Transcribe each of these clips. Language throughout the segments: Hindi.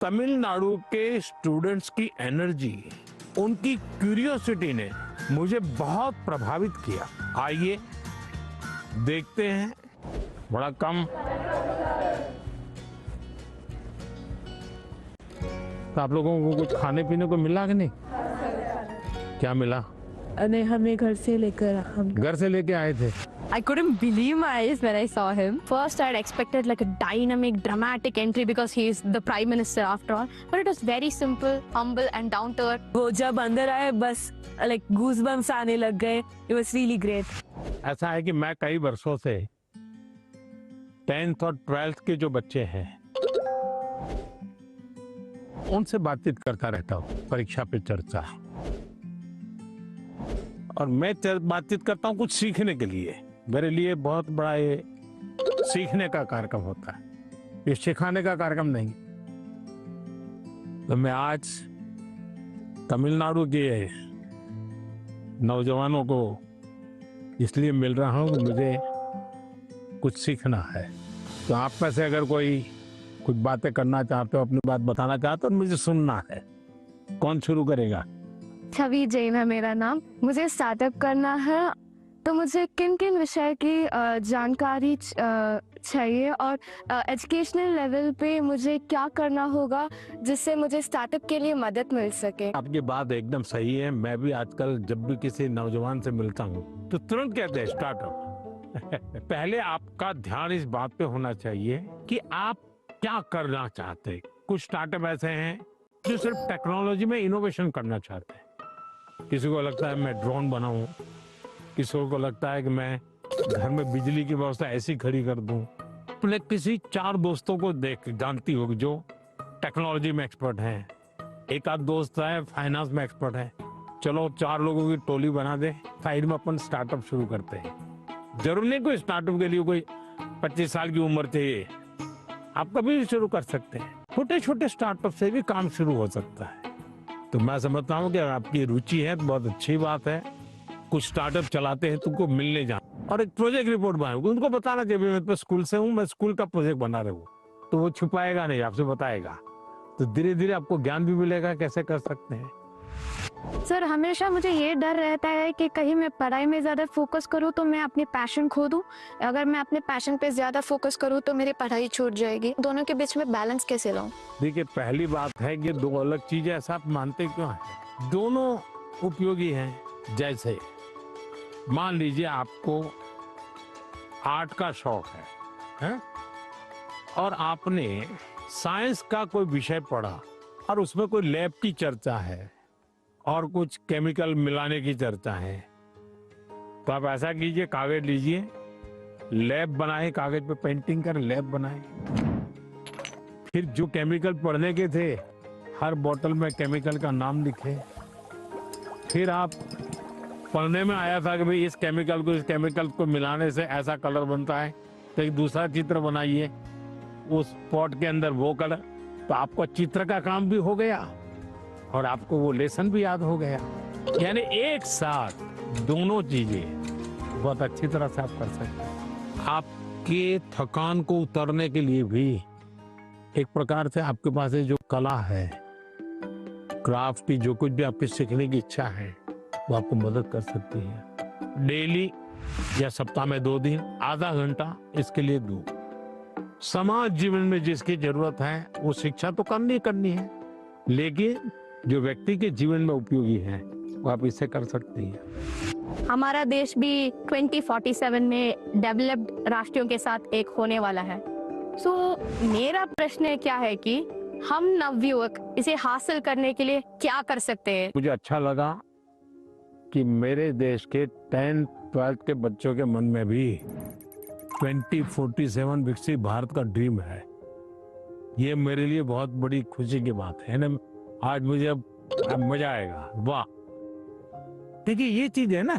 तमिलनाडु के स्टूडेंट्स की एनर्जी, उनकी क्यूरियोसिटी ने मुझे बहुत प्रभावित किया। आइए देखते हैं। बड़ा कम तो आप लोगों को कुछ खाने पीने को मिला कि नहीं? क्या मिला? नहीं, हमें घर से लेके आए थे। I couldn't believe my eyes when I saw him. First, I'd expected like a dynamic, dramatic entry because he is the prime minister after all. But it was very simple, humble and down to earth. वो जब अंदर आए बस like goosebumps आने लग गए. It was really great. ऐसा है कि मैं कई वर्षों से 10th और 12th के जो बच्चे हैं उनसे बातचीत करता रहता हूँ, परीक्षा पे चर्चा। और मैं बातचीत करता हूँ कुछ सीखने के लिए। मेरे लिए बहुत बड़ा ये सीखने का कार्यक्रम होता है, ये सिखाने का कार्यक्रम नहीं। तो मैं आज तमिलनाडु के नौजवानों को इसलिए मिल रहा हूँ कि मुझे कुछ सीखना है। तो आप में से अगर कोई कुछ बातें करना चाहते हो, अपनी बात बताना चाहते हो, मुझे सुनना है। कौन शुरू करेगा? छवि जैन है मेरा नाम। मुझे स्टार्टअप करना है, तो मुझे किन किन विषय की जानकारी चाहिए और एजुकेशनल लेवल पे मुझे क्या करना होगा जिससे मुझे स्टार्टअप के लिए मदद मिल सके। आपकी बात एकदम सही है। मैं भी आजकल जब भी किसी नौजवान से मिलता हूँ तो तुरंत कहते हैं स्टार्टअप। पहले आपका ध्यान इस बात पे होना चाहिए कि आप क्या करना चाहते हैं। कुछ स्टार्टअप ऐसे हैं जो सिर्फ टेक्नोलॉजी में इनोवेशन करना चाहते हैं। किसी को लगता है मैं ड्रोन बनाऊं, किसी को लगता है कि मैं घर में बिजली की व्यवस्था ऐसी खड़ी कर दूं। अपने किसी 4 दोस्तों को देख जानती होगी जो टेक्नोलॉजी में एक्सपर्ट हैं। एक आध दोस्त है फाइनेंस में एक्सपर्ट है। चलो 4 लोगों की टोली बना दे, साइड में अपन स्टार्टअप शुरू करते हैं। जरूर नहीं कोई स्टार्टअप के लिए कोई 25 साल की उम्र चाहिए, आप कभी भी शुरू कर सकते हैं। छोटे छोटे स्टार्टअप से भी काम शुरू हो सकता है। तो मैं समझता हूँ कि अगर आपकी रुचि है तो बहुत अच्छी बात है। कुछ स्टार्टअप चलाते हैं तुमको मिलने जाना और एक प्रोजेक्ट रिपोर्ट बनाओ, उनको बताना चाहिए मैं तो स्कूल से हूँ, मैं स्कूल का प्रोजेक्ट बना रहा हूँ। तो वो छुपाएगा नहीं, आपसे बताएगा। तो धीरे धीरे आपको ज्ञान भी मिलेगा कैसे कर सकते हैं। सर, हमेशा मुझे ये डर रहता है कि कहीं मैं पढ़ाई में ज्यादा फोकस करूँ तो मैं अपनी पैशन खो दूँ। अगर मैं अपने पैशन पे ज्यादा फोकस करूँ तो मेरी पढ़ाई छूट जाएगी। दोनों के बीच में बैलेंस कैसे लाऊं? देखिए, पहली बात है कि 2 अलग चीजें, ऐसा आप मानते क्यों हैं? दोनों उपयोगी हैं। जैसे मान लीजिए आपको आर्ट का शौक है? और आपने साइंस का कोई विषय पढ़ा और उसमें कोई लैब की चर्चा है और कुछ केमिकल मिलाने की चर्चा है। तो आप ऐसा कीजिए, कागज लीजिए, लैब बनाए, कागज पे पेंटिंग कर लैब बनाए। फिर जो केमिकल पढ़ने के थे हर बोतल में केमिकल का नाम लिखे। फिर आप पढ़ने में आया था कि भाई इस केमिकल को मिलाने से ऐसा कलर बनता है, तो एक दूसरा चित्र बनाइए, उस पॉट के अंदर वो कलर। तो आपको चित्र का काम भी हो गया और आपको वो लेसन भी याद हो गया। यानी एक साथ दोनों चीजें बहुत अच्छी तरह से आप कर सकते हैं। आपके थकान को उतरने के लिए भी एक प्रकार से आपके पास जो कला है, क्राफ्ट की, जो कुछ भी आपकी सीखने की इच्छा है, वो आपको मदद कर सकती है। डेली या सप्ताह में 2 दिन आधा घंटा इसके लिए दो। समाज जीवन में जिसकी जरूरत है वो शिक्षा तो करनी है, लेकिन जो व्यक्ति के जीवन में उपयोगी है वो आप इससे कर सकती हैं। हमारा देश भी 2047 में डेवलप्ड राष्ट्रों के साथ एक होने वाला है। मेरा प्रश्न क्या है कि हम नवयुवक इसे हासिल करने के लिए क्या कर सकते हैं? मुझे अच्छा लगा कि मेरे देश के 10th 12th के बच्चों के मन में भी 2047 विकसित भारत का ड्रीम है। ये मेरे लिए बहुत बड़ी खुशी की बात है ना। आज मुझे अब मजा आएगा। वाह, देखिए ये चीज है ना।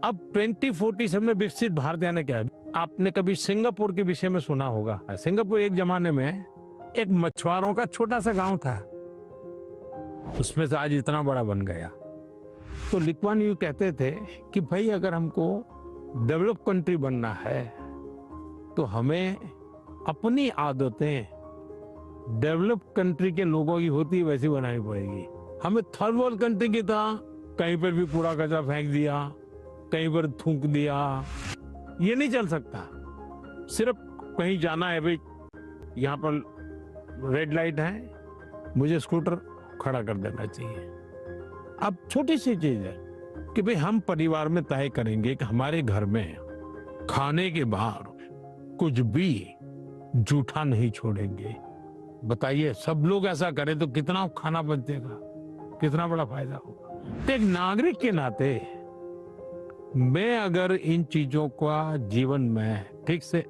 अब 2047 में विकसित भारत यानी क्या है? आपने कभी सिंगापुर के विषय में सुना होगा। सिंगापुर एक जमाने में एक मछुआरों का छोटा सा गांव था, उसमें से आज इतना बड़ा बन गया। तो ली कुआन यू कहते थे कि भाई अगर हमको डेवलप कंट्री बनना है तो हमें अपनी आदतें डेवलप्ड कंट्री के लोगों की होती है वैसी बनानी पड़ेगी। हमें थर्ड वर्ल्ड कंट्री की तरह कहीं पर भी कूड़ा कचरा फेंक दिया, कहीं पर थूक दिया, ये नहीं चल सकता। सिर्फ कहीं जाना है, भाई यहाँ पर रेड लाइट है, मुझे स्कूटर खड़ा कर देना चाहिए। अब छोटी सी चीज है कि भाई हम परिवार में तय करेंगे कि हमारे घर में खाने के बाहर कुछ भी जूठा नहीं छोड़ेंगे। बताइए, सब लोग ऐसा करें तो कितना खाना बचेगा, कितना बड़ा फायदा होगा। तो एक नागरिक के नाते मैं अगर इन चीजों का जीवन में ठीक से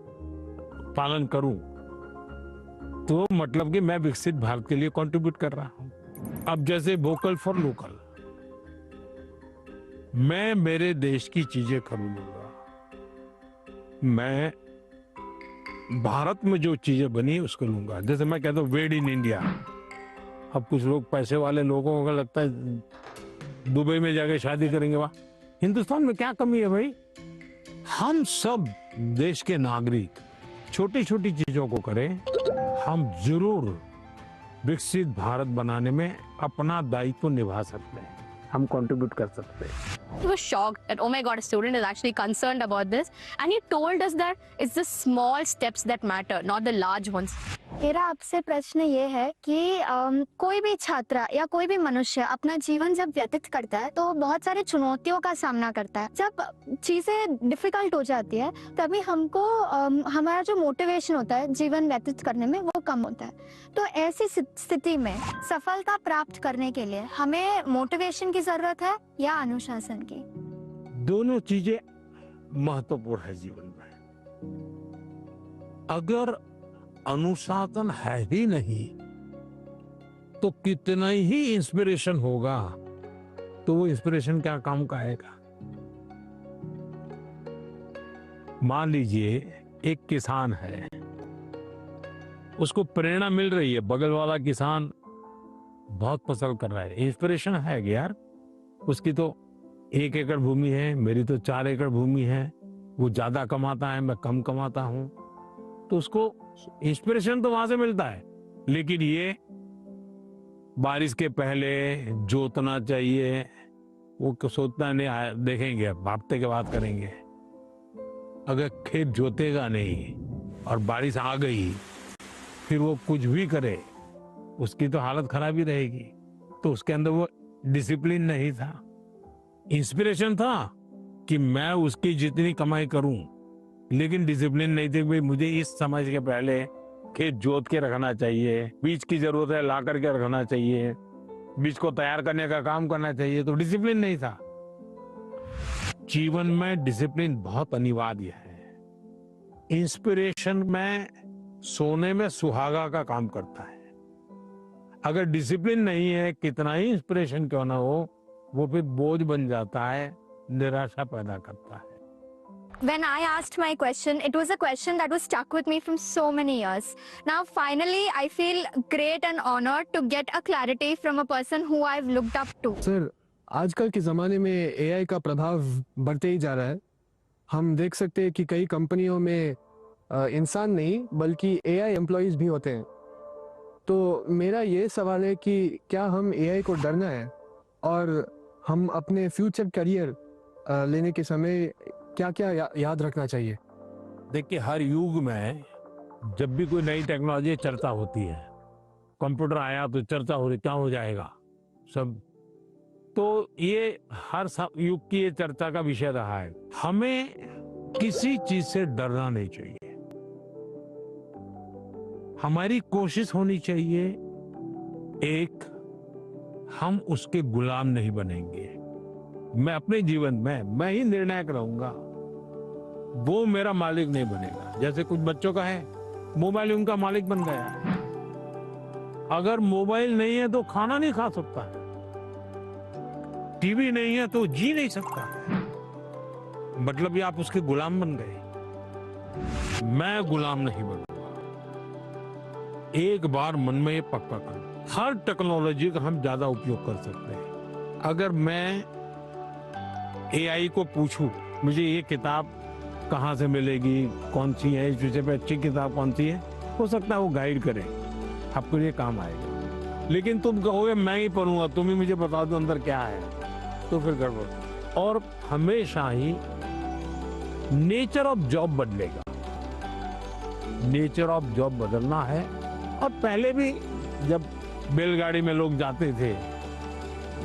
पालन करूं तो मतलब कि मैं विकसित भारत के लिए कंट्रीब्यूट कर रहा हूं। अब जैसे वोकल फॉर लोकल, मैं मेरे देश की चीजें खरीदूंगा। मैं भारत में जो चीजें बनी है उसको लूंगा। जैसे मैं कहता हूँ वेड इन इंडिया। अब कुछ लोग, पैसे वाले लोगों को लगता है दुबई में जाके शादी करेंगे। वाह, हिंदुस्तान में क्या कमी है भाई? हम सब देश के नागरिक छोटी छोटी चीजों को करें, हम जरूर विकसित भारत बनाने में अपना दायित्व निभा सकते हैं, हम कंट्रीब्यूट कर सकते हैं। He was shocked that, oh my God, a student is actually concerned about this. And he told us that it's the small steps that matter, not the large ones. मेरा आपसे प्रश्न ये है कि कोई भी छात्र या कोई भी मनुष्य अपना जीवन जब व्यतीत करता है तो बहुत सारी चुनौतियों का सामना करता है। जब चीजें डिफिकल्ट हो जाती है तभी हमको हमारा जो मोटिवेशन होता है जीवन व्यतीत करने में वो कम होता है। तो ऐसी स्थिति में सफलता प्राप्त करने के लिए हमें मोटिवेशन की जरूरत है या अनुशासन की? दोनों चीजें महत्वपूर्ण है जीवन में। अगर अनुशासन है ही नहीं तो कितना ही इंस्पिरेशन होगा तो वो इंस्पिरेशन क्या काम का आएगा? मान लीजिए एक किसान है, उसको प्रेरणा मिल रही है, बगल वाला किसान बहुत फसल कर रहा है, इंस्पिरेशन है कि यार उसकी तो 1 एकड़ भूमि है, मेरी तो 4 एकड़ भूमि है, वो ज्यादा कमाता है, मैं कम कमाता हूं, तो उसको इंस्पिरेशन तो वहां से मिलता है। लेकिन ये बारिश के पहले जोतना चाहिए, वो सोचना नहीं, देखेंगे अब हफ्ते के बाद करेंगे। अगर खेत जोतेगा नहीं और बारिश आ गई फिर वो कुछ भी करे उसकी तो हालत खराब ही रहेगी। तो उसके अंदर वो डिसिप्लिन नहीं था, इंस्पिरेशन था कि मैं उसकी जितनी कमाई करूं, लेकिन डिसिप्लिन नहीं थी। भाई मुझे इस समय के पहले खेत जोत के रखना चाहिए, बीज की जरूरत है ला करके रखना चाहिए, बीज को तैयार करने का काम करना चाहिए, तो डिसिप्लिन नहीं था। जीवन में डिसिप्लिन बहुत अनिवार्य है। इंस्पिरेशन में सोने में सुहागा का काम करता है। अगर डिसिप्लिन नहीं है, कितना ही इंस्पिरेशन क्यों ना हो, वो फिर बोझ बन जाता है, निराशा पैदा करता है। When I asked my question, it was a question that was stuck with me from so many years. Now, finally, I feel great and honored to get a clarity from a person who I've looked up to. Sir, आजकल के ज़माने में एआई का प्रभाव बढ़ते ही जा रहा है। हम देख सकते हैं कि कई कंपनियों में इंसान नहीं बल्कि एआई एम्प्लॉइज भी होते हैं। तो मेरा ये सवाल है कि क्या हम एआई को डरना है और हम अपने फ्यूचर करियर लेने के समय क्या क्या याद रखना चाहिए? देखिए, हर युग में जब भी कोई नई टेक्नोलॉजी चर्चा होती है, कंप्यूटर आया तो चर्चा हो रही क्या हो जाएगा सब, तो ये हर युग की ये चर्चा का विषय रहा है। हमें किसी चीज से डरना नहीं चाहिए। हमारी कोशिश होनी चाहिए, एक, हम उसके गुलाम नहीं बनेंगे। मैं अपने जीवन में मैं ही निर्णायक रहूंगा, वो मेरा मालिक नहीं बनेगा। जैसे कुछ बच्चों का है, मोबाइल उनका मालिक बन गया। अगर मोबाइल नहीं है तो खाना नहीं खा सकता, टीवी नहीं है तो जी नहीं सकता, मतलब ये आप उसके गुलाम बन गए। मैं गुलाम नहीं बनूंगा। एक बार मन में ये पक्का कर, हर टेक्नोलॉजी का हम ज्यादा उपयोग कर सकते हैं। अगर मैं एआई को पूछूं मुझे ये किताब कहाँ से मिलेगी, कौन सी है, इस विषय पे अच्छी किताब कौन सी है, हो सकता है वो गाइड करे। आपको ये काम आएगा। लेकिन तुम कहोगे मैं ही पढ़ूंगा, तुम ही मुझे बता दो अंदर क्या है, तो फिर गड़बड़। और हमेशा ही नेचर ऑफ जॉब बदलेगा, नेचर ऑफ जॉब बदलना है। और पहले भी जब बैलगाड़ी में लोग जाते थे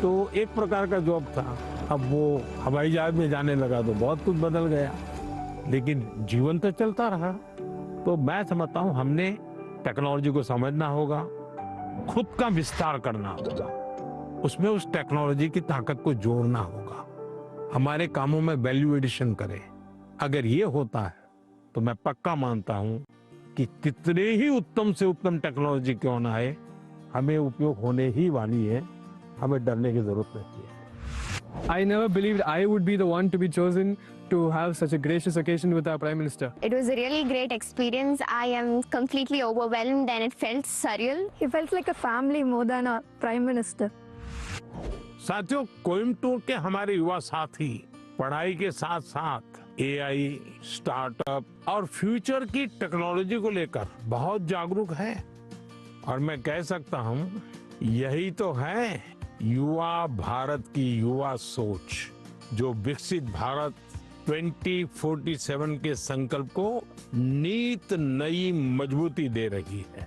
तो एक प्रकार का जॉब था, अब वो हवाई जहाज में जाने लगा तो बहुत कुछ बदल गया, लेकिन जीवन तो चलता रहा। तो मैं समझता हूँ हमने टेक्नोलॉजी को समझना होगा, खुद का विस्तार करना होगा, उसमें उस टेक्नोलॉजी की ताकत को जोड़ना होगा, हमारे कामों में वैल्यू एडिशन करें। अगर ये होता है तो मैं पक्का मानता हूं कि कितने ही उत्तम से उत्तम टेक्नोलॉजी क्यों ना आए, हमें उपयोग होने ही वाली है, हमें डरने की जरूरत नहीं है। I never believed I would be the one to be chosen to have such a gracious occasion with our Prime Minister. It was a really great experience. I am completely overwhelmed and it felt surreal. He felt like a family more than a prime minister. साथियों, कोयम्बटूर के हमारे युवा साथी पढ़ाई के साथ साथ एआई, स्टार्टअप और फ्यूचर की टेक्नोलॉजी को लेकर बहुत जागरूक है। और मैं कह सकता हूं यही तो है युवा भारत की युवा सोच, जो विकसित भारत 2047 के संकल्प को नीत नई मजबूती दे रही है।